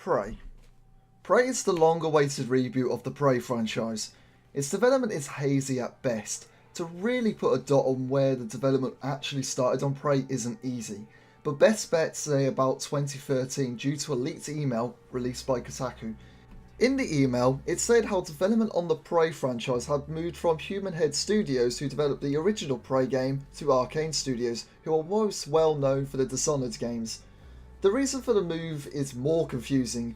Prey. Prey is the long-awaited reboot of the Prey franchise. Its development is hazy at best. To really put a dot on where the development actually started on Prey isn't easy, but best bets say about 2013 due to a leaked email released by Kotaku. In the email, it said how development on the Prey franchise had moved from Human Head Studios, who developed the original Prey game, to Arcane Studios, who are most well known for the Dishonored games. The reason for the move is more confusing,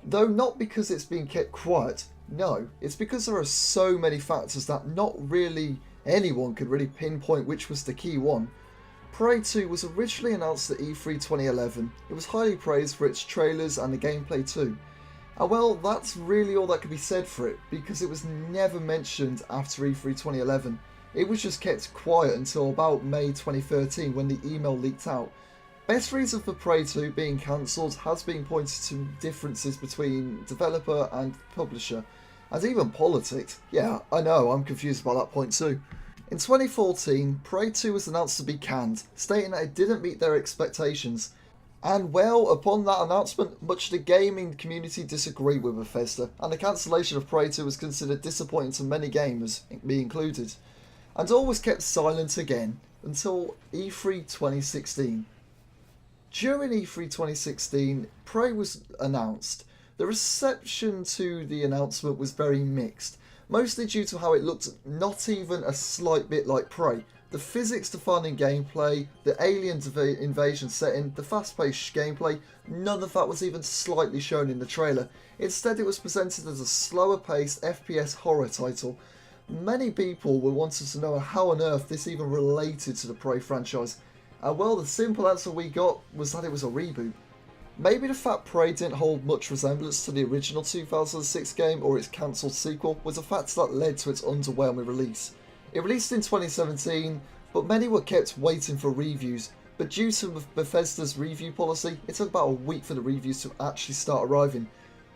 though not because it's being kept quiet. No, it's because there are so many factors that not really anyone could really pinpoint which was the key one. Prey 2 was originally announced at E3 2011. It was highly praised for its trailers and the gameplay too. And well, that's really all that could be said for it, because it was never mentioned after E3 2011. It was just kept quiet until about May 2013 when the email leaked out. Best reason for Prey 2 being cancelled has been pointed to differences between developer and publisher, and even politics. Yeah, I know, I'm confused about that point too. In 2014, Prey 2 was announced to be canned, stating that it didn't meet their expectations. And well, upon that announcement, much of the gaming community disagreed with Bethesda, and the cancellation of Prey 2 was considered disappointing to many gamers, me included. And all was kept silent again, until E3 2016. During E3 2016, Prey was announced. The reception to the announcement was very mixed, mostly due to how it looked not even a slight bit like Prey. The physics-defining gameplay, the alien invasion setting, the fast-paced gameplay, none of that was even slightly shown in the trailer. Instead, it was presented as a slower-paced FPS horror title. Many people were wanting to know how on earth this even related to the Prey franchise. And well, the simple answer we got was that it was a reboot. Maybe the fact Prey didn't hold much resemblance to the original 2006 game or its cancelled sequel was a factor that led to its underwhelming release. It released in 2017, but many were kept waiting for reviews, but due to Bethesda's review policy, it took about a week for the reviews to actually start arriving.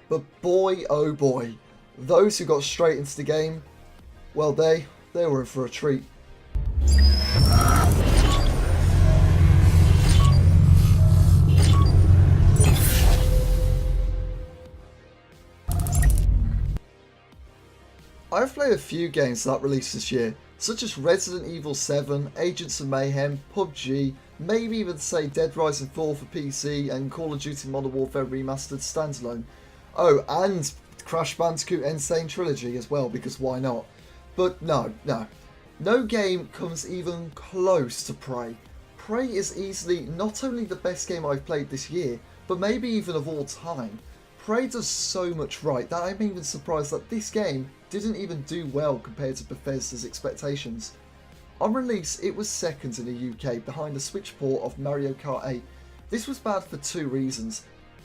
But boy oh boy, those who got straight into the game, well they were in for a treat. I've played a few games that released this year, such as Resident Evil 7, Agents of Mayhem, PUBG, maybe even say Dead Rising 4 for PC and Call of Duty Modern Warfare Remastered Standalone. Oh, and Crash Bandicoot N. Sane Trilogy as well, because why not? But no game comes even close to Prey. Prey is easily not only the best game I've played this year, but maybe even of all time. Prey does so much right that I'm even surprised that this game didn't even do well compared to Bethesda's expectations. On release, it was second in the UK behind the Switch port of Mario Kart 8. This was bad for two reasons: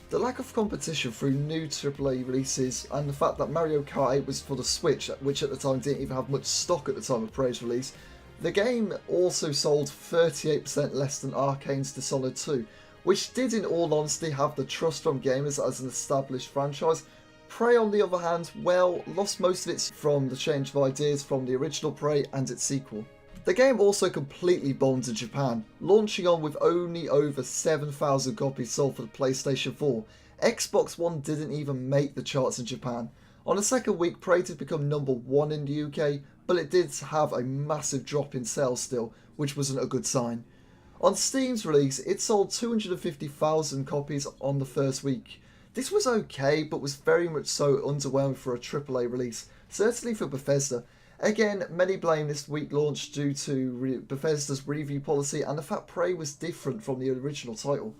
the lack of competition through new AAA releases, and the fact that Mario Kart 8 was for the Switch, which at the time didn't even have much stock at the time of Prey's release. The game also sold 38% less than Arcane's Dishonored 2, which did in all honesty have the trust from gamers as an established franchise. Prey on the other hand, well, lost most of it from the change of ideas from the original Prey and its sequel. The game also completely bombed in Japan, launching on with only over 7,000 copies sold for the PlayStation 4. Xbox One didn't even make the charts in Japan. On the second week, Prey did become number 1 in the UK, but it did have a massive drop in sales still, which wasn't a good sign. On Steam's release, it sold 250,000 copies on the first week. This was okay, but was very much so underwhelming for a AAA release, certainly for Bethesda. Again, many blame this week launch due to Bethesda's review policy and the fact Prey was different from the original title.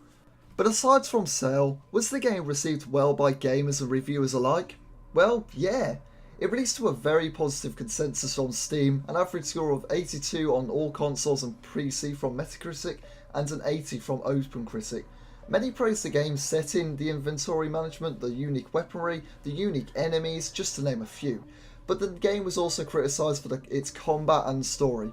But aside from sale, was the game received well by gamers and reviewers alike? Well, yeah. It released to a very positive consensus on Steam, an average score of 82 on all consoles and PC from Metacritic, and an 80 from OpenCritic. Many praised the game's setting, the inventory management, the unique weaponry, the unique enemies, just to name a few. But the game was also criticised for its combat and story.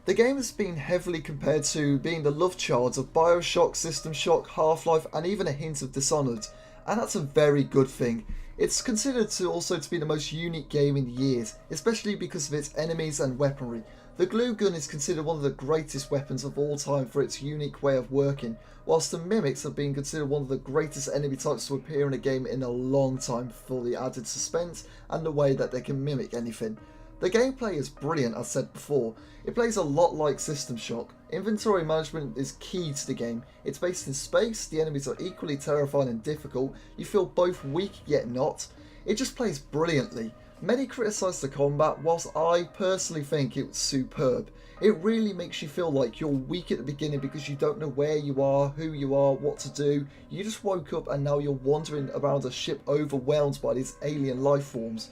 The game has been heavily compared to being the love child of Bioshock, System Shock, Half-Life, and even a hint of Dishonored, and that's a very good thing. It's considered to be the most unique game in years, especially because of its enemies and weaponry. The glue gun is considered one of the greatest weapons of all time for its unique way of working, whilst the mimics have been considered one of the greatest enemy types to appear in a game in a long time for the added suspense and the way that they can mimic anything. The gameplay is brilliant, as said before. It plays a lot like System Shock. Inventory management is key to the game. It's based in space, the enemies are equally terrifying and difficult, you feel both weak yet not. It just plays brilliantly. Many criticise the combat, whilst I personally think it's superb. It really makes you feel like you're weak at the beginning because you don't know where you are, who you are, what to do. You just woke up and now you're wandering around a ship overwhelmed by these alien life forms.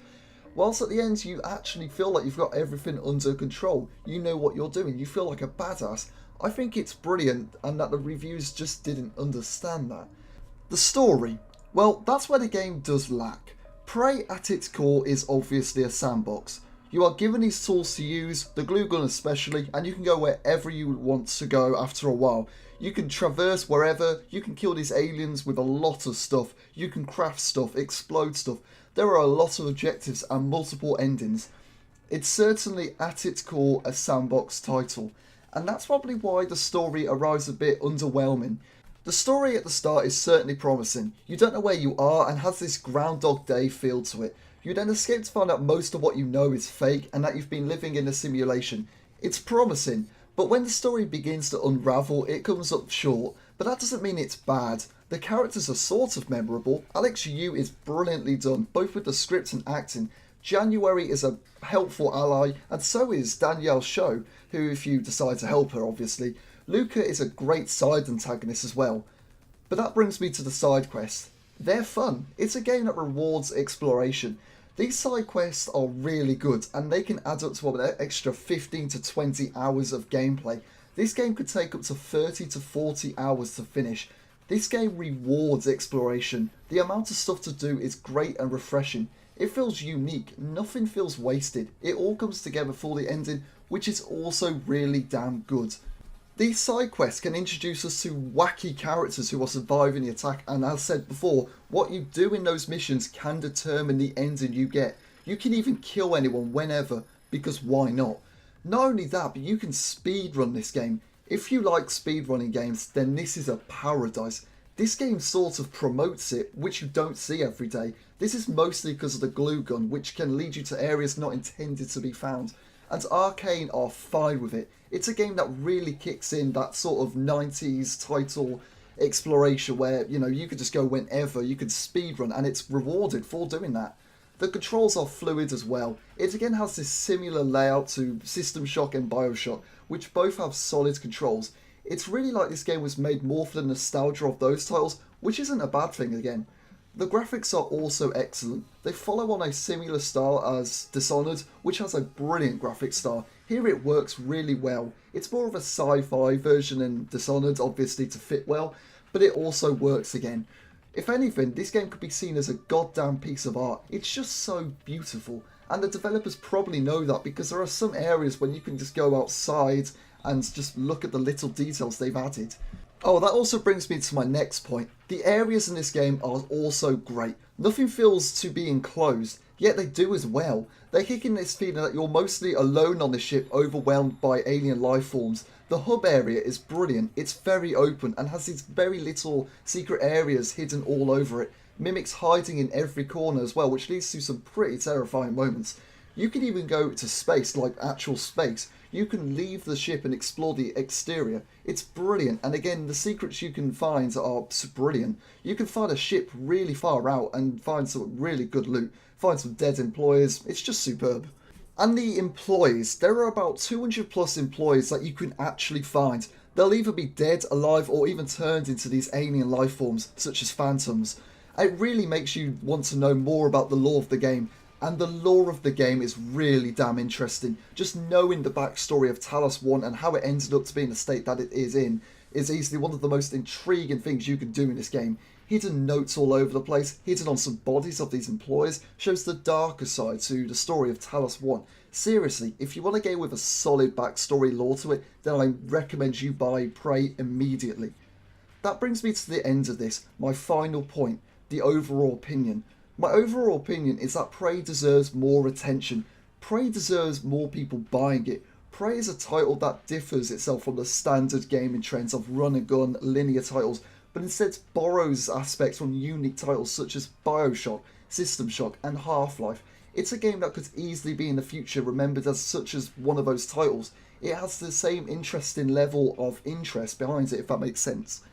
Whilst at the end you actually feel like you've got everything under control. You know what you're doing, you feel like a badass. I think it's brilliant and that the reviews just didn't understand that. The story. Well, that's where the game does lack. Prey at its core is obviously a sandbox. You are given these tools to use, the glue gun especially, and you can go wherever you want to go after a while. You can traverse wherever, you can kill these aliens with a lot of stuff, you can craft stuff, explode stuff. There are a lot of objectives and multiple endings. It's certainly at its core a sandbox title, and that's probably why the story arrives a bit underwhelming. The story at the start is certainly promising. You don't know where you are and has this Groundhog Day feel to it. You then escape to find out most of what you know is fake and that you've been living in a simulation. It's promising, but when the story begins to unravel, it comes up short. But that doesn't mean it's bad. The characters are sort of memorable. Alex Yu is brilliantly done, both with the script and acting. January is a helpful ally, and so is Danielle Sho, who, if you decide to help her obviously. Luca is a great side antagonist as well. But that brings me to the side quests. They're fun. It's a game that rewards exploration. These side quests are really good and they can add up to an extra 15 to 20 hours of gameplay. This game could take up to 30 to 40 hours to finish. This game rewards exploration. The amount of stuff to do is great and refreshing. It feels unique, nothing feels wasted. It all comes together for the ending, which is also really damn good. These side quests can introduce us to wacky characters who are surviving the attack, and as said before, what you do in those missions can determine the ending you get. You can even kill anyone whenever, because why not? Not only that, but you can speedrun this game. If you like speedrunning games, then this is a paradise. This game sort of promotes it, which you don't see every day. This is mostly because of the glue gun, which can lead you to areas not intended to be found. And Arcane are fine with it. It's a game that really kicks in that sort of 90s title exploration where, you know, you could just go whenever, you could speedrun, and it's rewarded for doing that. The controls are fluid as well. It again has this similar layout to System Shock and Bioshock, which both have solid controls. It's really like this game was made more for the nostalgia of those titles, which isn't a bad thing again. The graphics are also excellent. They follow on a similar style as Dishonored, which has a brilliant graphics style. Here it works really well. It's more of a sci-fi version than Dishonored, obviously to fit well, but it also works again. If anything, this game could be seen as a goddamn piece of art. It's just so beautiful, and the developers probably know that because there are some areas when you can just go outside and just look at the little details they've added. Oh, that also brings me to my next point. The areas in this game are also great. Nothing feels to be enclosed, yet they do as well. They kick in this feeling that you're mostly alone on the ship, overwhelmed by alien life forms. The hub area is brilliant. It's very open and has these very little secret areas hidden all over it. Mimics hiding in every corner as well, which leads to some pretty terrifying moments. You can even go to space, like actual space. You can leave the ship and explore the exterior. It's brilliant, and again, the secrets you can find are brilliant. You can find a ship really far out and find some really good loot. Find some dead employees. It's just superb. And the employees, there are about 200 plus employees that you can actually find. They'll either be dead, alive, or even turned into these alien life forms, such as phantoms. It really makes you want to know more about the lore of the game. And the lore of the game is really damn interesting. Just knowing the backstory of Talos 1 and how it ended up to be in the state that it is in is easily one of the most intriguing things you can do in this game. Hidden notes all over the place, hidden on some bodies of these employees, shows the darker side to the story of Talos 1. Seriously, if you want a game with a solid backstory lore to it, then I recommend you buy Prey immediately. That brings me to the end of this, my final point, the overall opinion. My overall opinion is that Prey deserves more attention. Prey deserves more people buying it. Prey is a title that differs itself from the standard gaming trends of run-and-gun linear titles, but instead borrows aspects from unique titles such as Bioshock, System Shock and Half-Life. It's a game that could easily be in the future remembered as such as one of those titles. It has the same interesting level of interest behind it, if that makes sense.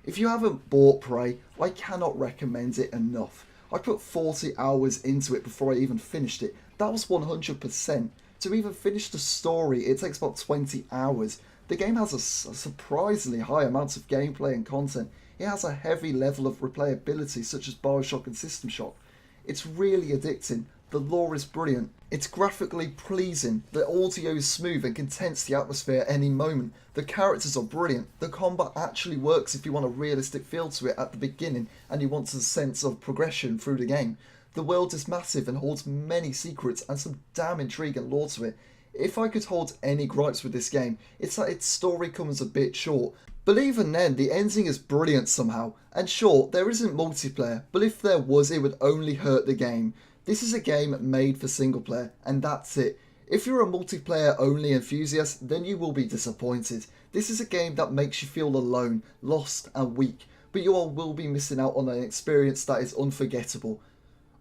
If you haven't bought Prey, I cannot recommend it enough. I put 40 hours into it before I even finished it. That was 100%. To even finish the story, it takes about 20 hours. The game has a surprisingly high amount of gameplay and content. It has a heavy level of replayability such as Bioshock and System Shock. It's really addicting. The lore is brilliant. It's graphically pleasing. The audio is smooth and can tense the atmosphere at any moment. The characters are brilliant. The combat actually works if you want a realistic feel to it at the beginning and you want a sense of progression through the game. The world is massive and holds many secrets and some damn intrigue and lore to it. If I could hold any gripes with this game, it's that its story comes a bit short. But even then, the ending is brilliant somehow. And sure, there isn't multiplayer, but if there was, it would only hurt the game. This is a game made for single player, and that's it. If you're a multiplayer only enthusiast, then you will be disappointed. This is a game that makes you feel alone, lost and weak, but you will be missing out on an experience that is unforgettable.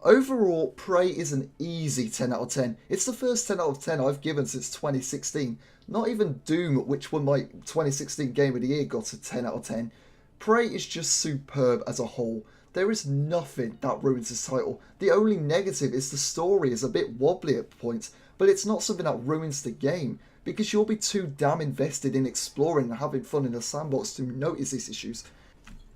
Overall, Prey is an easy 10 out of 10. It's the first 10 out of 10 I've given since 2016. Not even Doom, which won my 2016 Game of the Year, got a 10 out of 10. Prey is just superb as a whole. There is nothing that ruins this title. The only negative is the story is a bit wobbly at points, but it's not something that ruins the game, because you'll be too damn invested in exploring and having fun in the sandbox to notice these issues.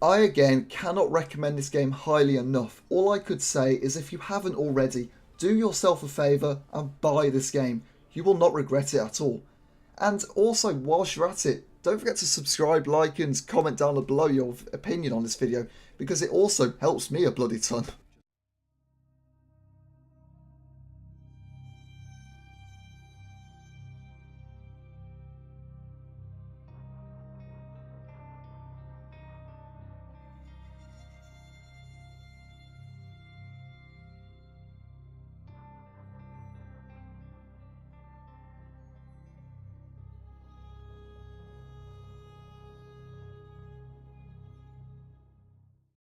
I again cannot recommend this game highly enough. All I could say is if you haven't already, do yourself a favour and buy this game. You will not regret it at all. And also, whilst you're at it, don't forget to subscribe, like and comment down below your opinion on this video, because it also helps me a bloody ton.